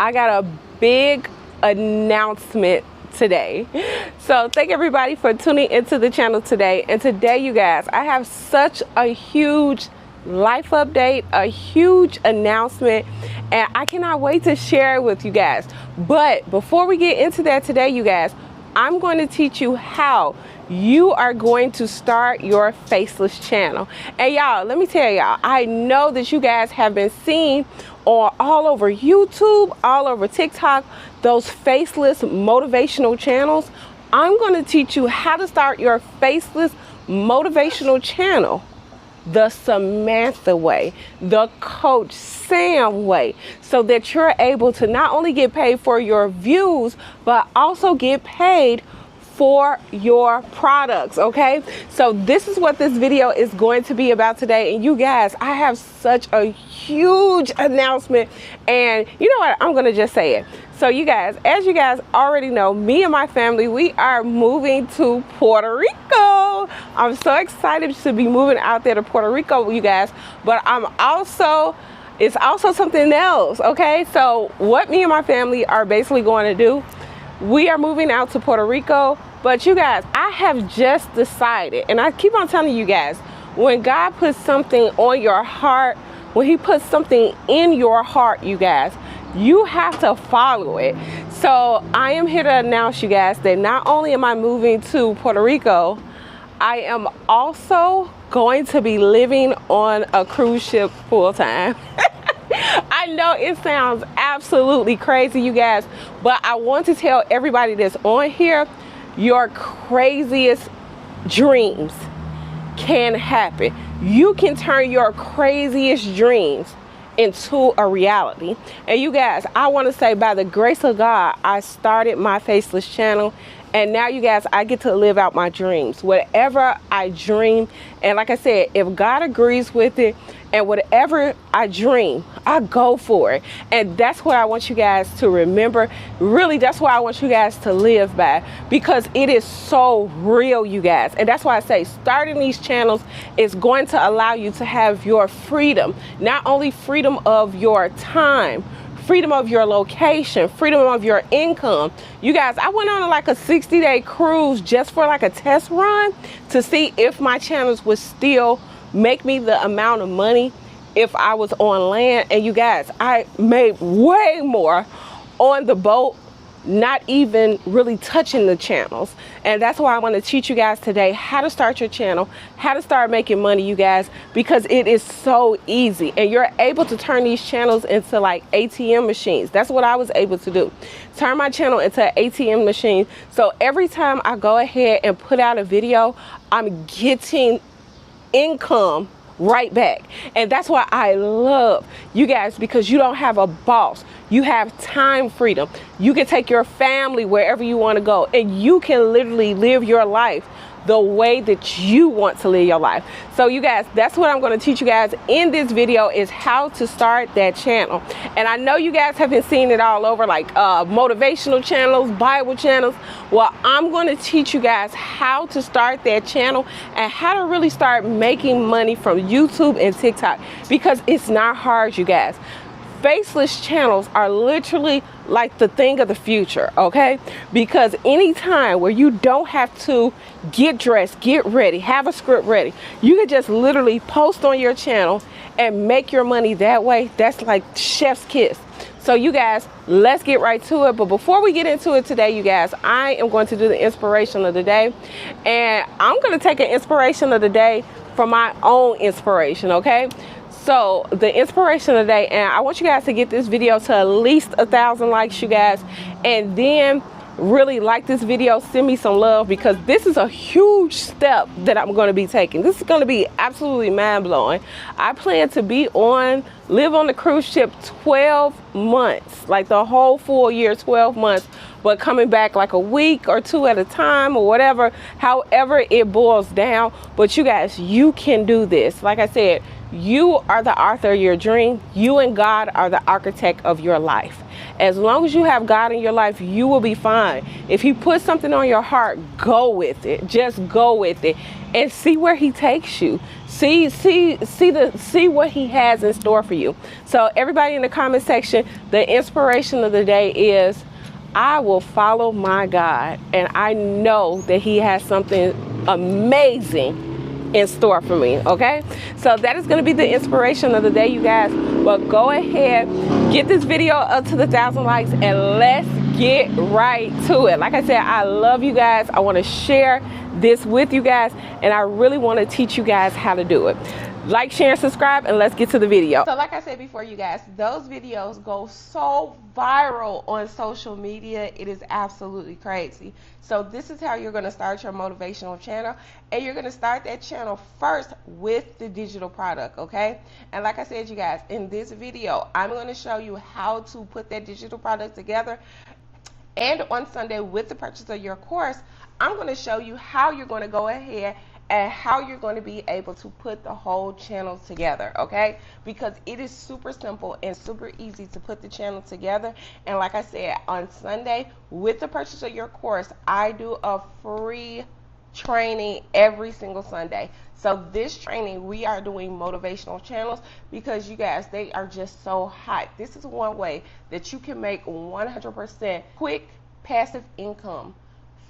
I got a big announcement today. So thank everybody for tuning into the channel today. And today, you guys, I have such a huge life update, a huge announcement, and I cannot wait to share it with you guys. But before we get into that today, you guys, I'm going to teach you how you are going to start your Faceless channel. And y'all, let me tell y'all, I know that you guys have been seeing on all over YouTube, all over TikTok, those Faceless motivational channels. I'm going to teach you how to start your Faceless motivational channel the Samantha way, the Coach Sam way, so that you're able to not only get paid for your views, but also get paid for your products. Okay, so this is what this video is going to be about today. And you guys, I have such a huge announcement, and you know what, I'm gonna just say it. So you guys, as you guys already know, me and my family, we are moving to Puerto Rico. I'm so excited to be moving out there to Puerto Rico, you guys, but it's also something else. Okay, so what me and my family are basically going to do, we are moving out to Puerto Rico. But you guys, I have just decided, and I keep on telling you guys, when God puts something on your heart, when he puts something in your heart, you guys, you have to follow it. So I am here to announce, you guys, that not only am I moving to Puerto Rico, I am also going to be living on a cruise ship full time. I know it sounds absolutely crazy, you guys, but I want to tell everybody that's on here, your craziest dreams can happen. You can turn your craziest dreams into a reality. And you guys, I want to say, by the grace of God, I started my Faceless channel, and now you guys, I get to live out my dreams, whatever I dream. And like I said, if God agrees with it, and whatever I dream, I go for it. And that's what I want you guys to remember. Really, that's what I want you guys to live by, because it is so real, you guys. And that's why I say starting these channels is going to allow you to have your freedom, not only freedom of your time, freedom of your location, freedom of your income. You guys, I went on like a 60-day cruise just for like a test run to see if my channels would still make me the amount of money if I was on land. And you guys, I made way more on the boat, not even really touching the channels. And that's why I want to teach you guys today how to start your channel, how to start making money, you guys, because it is so easy. And you're able to turn these channels into like ATM machines. That's what I was able to do, turn my channel into an ATM machine. So every time I go ahead and put out a video, I'm getting income right back. And that's why I love you guys, because you don't have a boss. You have time freedom. You can take your family wherever you want to go, and you can literally live your life the way that you want to live your life. So you guys, that's what I'm going to teach you guys in this video, is how to start that channel. And I know you guys have been seeing it all over, like motivational channels, Bible channels. Well, I'm going to teach you guys how to start that channel and how to really start making money from YouTube and TikTok, because it's not hard, you guys. Faceless channels are literally like the thing of the future, okay? Because anytime where you don't have to get dressed, get ready, have a script ready, you can just literally post on your channel and make your money that way. That's like chef's kiss. So you guys, let's get right to it. But before we get into it today, you guys, I am going to do the inspiration of the day, and I'm going to take an inspiration of the day from my own inspiration, okay? So the inspiration of the day, and I want you guys to get this video to at least 1,000 likes, you guys, and then really like this video, send me some love, because this is a huge step that I'm going to be taking. This is going to be absolutely mind-blowing. I plan to live on the cruise ship 12 months, like the whole full year, 12 months, but coming back like a week or two at a time or whatever, however it boils down. But you guys, you can do this. Like I said, You are the author of your dream. You and God are the architect of your life. As long as you have God in your life, you will be fine. If He puts something on your heart, go with it. Just go with it and see where He takes you. See what He has in store for you. So everybody in the comment section, the inspiration of the day is, I will follow my God, and I know that He has something amazing in store for me. Okay, so that is going to be the inspiration of the day, you guys. But go ahead, get this video up to the 1,000 likes, and let's get right to it. Like I said, I love you guys. I want to share this with you guys, and I really want to teach you guys how to do it. Like, share, and subscribe, and let's get to the video. So like I said before, you guys, those videos go so viral on social media. It is absolutely crazy. So this is how you're going to start your motivational channel, and you're going to start that channel first with the digital product, okay? And like I said, you guys, in this video, I'm going to show you how to put that digital product together. And on Sunday, with the purchase of your course, I'm going to show you how you're going to go ahead and how you're going to be able to put the whole channel together, okay? Because it is super simple and super easy to put the channel together. And like I said, on Sunday, with the purchase of your course, I do a free training every single Sunday. So this training, we are doing motivational channels because you guys, they are just so hot. This is one way that you can make 100% quick passive income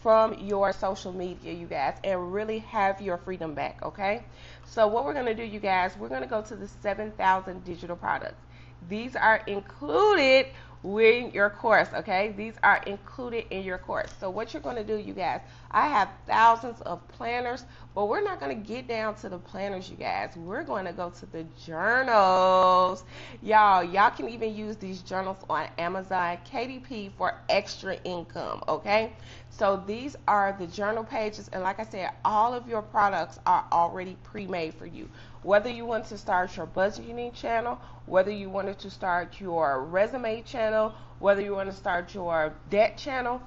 from your social media, you guys, and really have your freedom back, okay? So what we're gonna do, you guys, we're gonna go to the 7,000 digital products. These are included with your course, okay? These are included in your course. So what you're gonna do, you guys, I have thousands of planners, but we're not gonna get down to the planners, you guys. We're gonna go to the journals. Y'all can even use these journals on Amazon KDP for extra income, okay? So these are the journal pages, and like I said, all of your products are already pre-made for you. Whether you want to start your budgeting channel, whether you wanted to start your resume channel, whether you want to start your debt channel,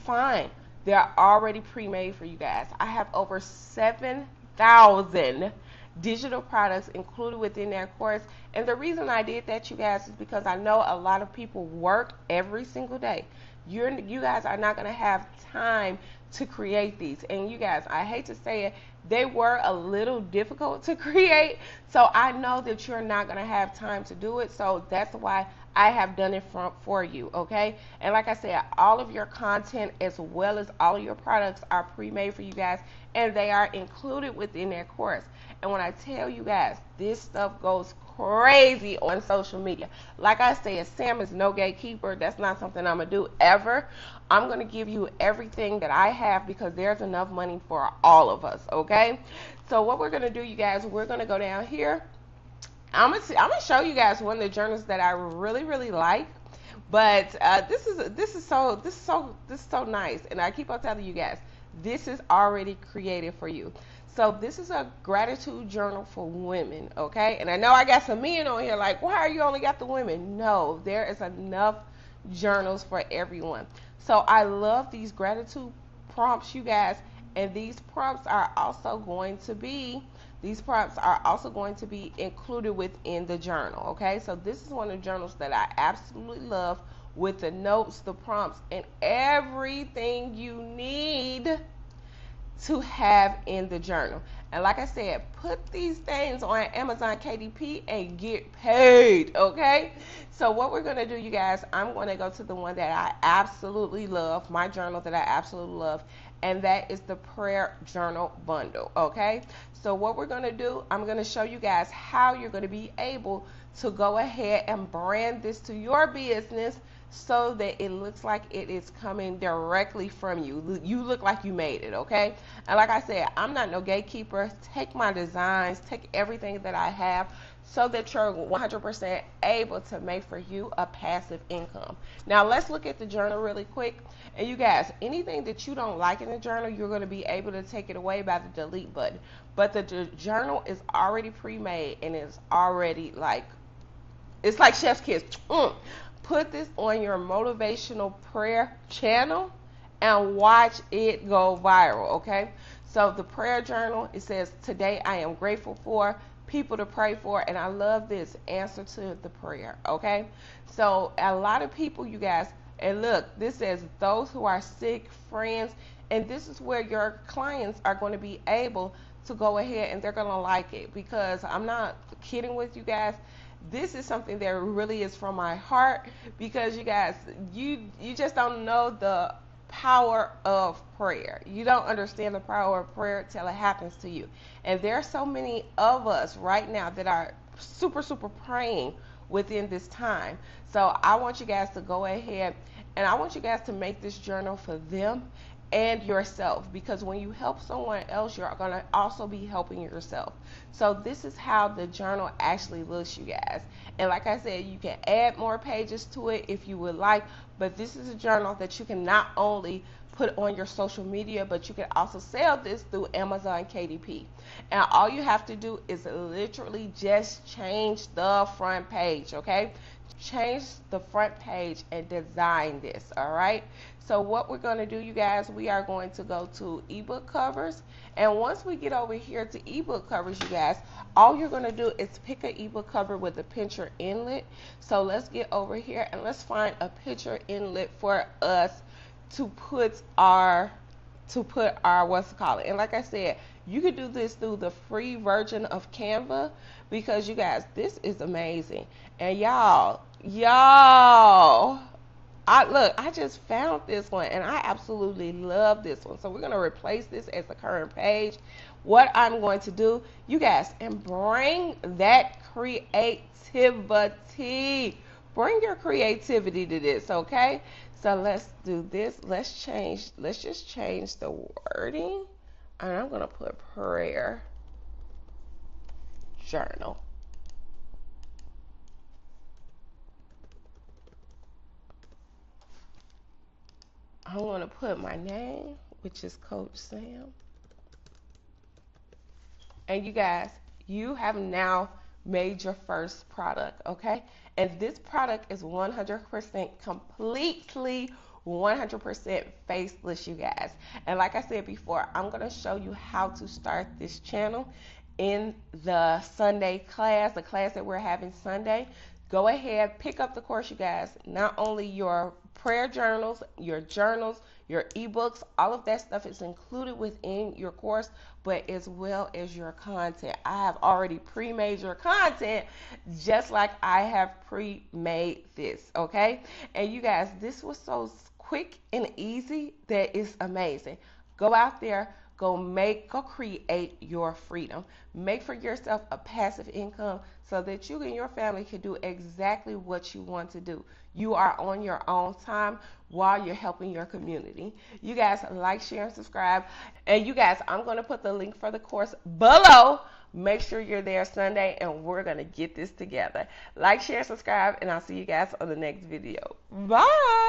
fine. They're already pre-made for you guys. I have over 7,000 digital products included within that course. And the reason I did that, you guys, is because I know a lot of people work every single day. You guys are not going to have time to create these. And you guys, I hate to say it, they were a little difficult to create. So I know that you're not going to have time to do it. So that's why I have done it for you, okay? And like I said, all of your content as well as all of your products are pre-made for you guys, and they are included within that course. And when I tell you guys, this stuff goes crazy on social media. Like I said, Sam is no gatekeeper. That's not something I'm gonna do ever. I'm gonna give you everything that I have because there's enough money for all of us, okay? So what we're gonna do, you guys, we're gonna go down here. I'm gonna show you guys one of the journals that I really like. But this is so nice, and I keep on telling you guys, this is already created for you. So this is a gratitude journal for women, okay? And I know I got some men on here like, why are you only got the women? No, there is enough journals for everyone. So I love these gratitude prompts, you guys, and these prompts are also going to be included within the journal, okay? So this is one of the journals that I absolutely love, with the notes, the prompts, and everything you need to have in the journal. And like I said, put these things on Amazon KDP and get paid, okay? So what we're going to do, you guys, I'm going to go to the one that I absolutely love, my journal that I absolutely love, and that is the prayer journal bundle, okay? So what we're going to do, I'm going to show you guys how you're going to be able to go ahead and brand this to your business so that it looks like it is coming directly from you. You look like you made it, okay? And like I said, I'm not no gatekeeper. Take my designs, take everything that I have, so that you're 100% able to make for you a passive income. Now let's look at the journal really quick. And you guys, anything that you don't like in the journal, you're going to be able to take it away by the delete button. But the journal is already pre-made, and it's already like, it's like chef's kiss. Put this on your motivational prayer channel and watch it go viral, okay? So the prayer journal, it says, today I am grateful for people to pray for, and I love this answer to the prayer. Okay, so a lot of people, you guys, and look, this says those who are sick, friends, and this is where your clients are going to be able to go ahead and they're going to like it, because I'm not kidding with you guys. This is something that really is from my heart, because you guys, you just don't know the power of prayer. You don't understand the power of prayer till it happens to you. And there are so many of us right now that are super, super praying within this time. So I want you guys to go ahead and I want you guys to make this journal for them and yourself, because when you help someone else, you're going to also be helping yourself. So this is how the journal actually looks, you guys. And like I said, you can add more pages to it if you would like, but this is a journal that you can not only put on your social media, but you can also sell this through Amazon KDP. And all you have to do is literally just change the front page, okay? Change the front page and design this, all right? So what we're going to do, you guys, we are going to go to ebook covers. And once we get over here to ebook covers, you guys, all you're going to do is pick an ebook cover with a picture inlet. So let's get over here and let's find a picture inlet for us to put our what's it called. And like I said, you can do this through the free version of Canva, because you guys, this is amazing. And y'all, I just found this one and I absolutely love this one. So we're going to replace this as the current page. What I'm going to do, you guys, and bring that creativity. Bring your creativity to this, okay? So let's do this. Let's just change the wording. And I'm going to put prayer journal. I'm going to put my name, which is Coach Sam. And you guys, you have now made your first product, okay? And this product is 100% completely 100% faceless, you guys. And like I said before, I'm going to show you how to start this channel in the Sunday class, the class that we're having Sunday. Go ahead, pick up the course, you guys. Not only your prayer journals, your ebooks, all of that stuff is included within your course, but as well as your content. I have already pre-made your content just like I have pre-made this, okay? And you guys, this was so quick and easy that it's amazing. Go out there, go create your freedom. Make for yourself a passive income so that you and your family can do exactly what you want to do. You are on your own time while you're helping your community. You guys, like, share, and subscribe. And you guys, I'm going to put the link for the course below. Make sure you're there Sunday and we're going to get this together. Like, share, subscribe, and I'll see you guys on the next video. Bye.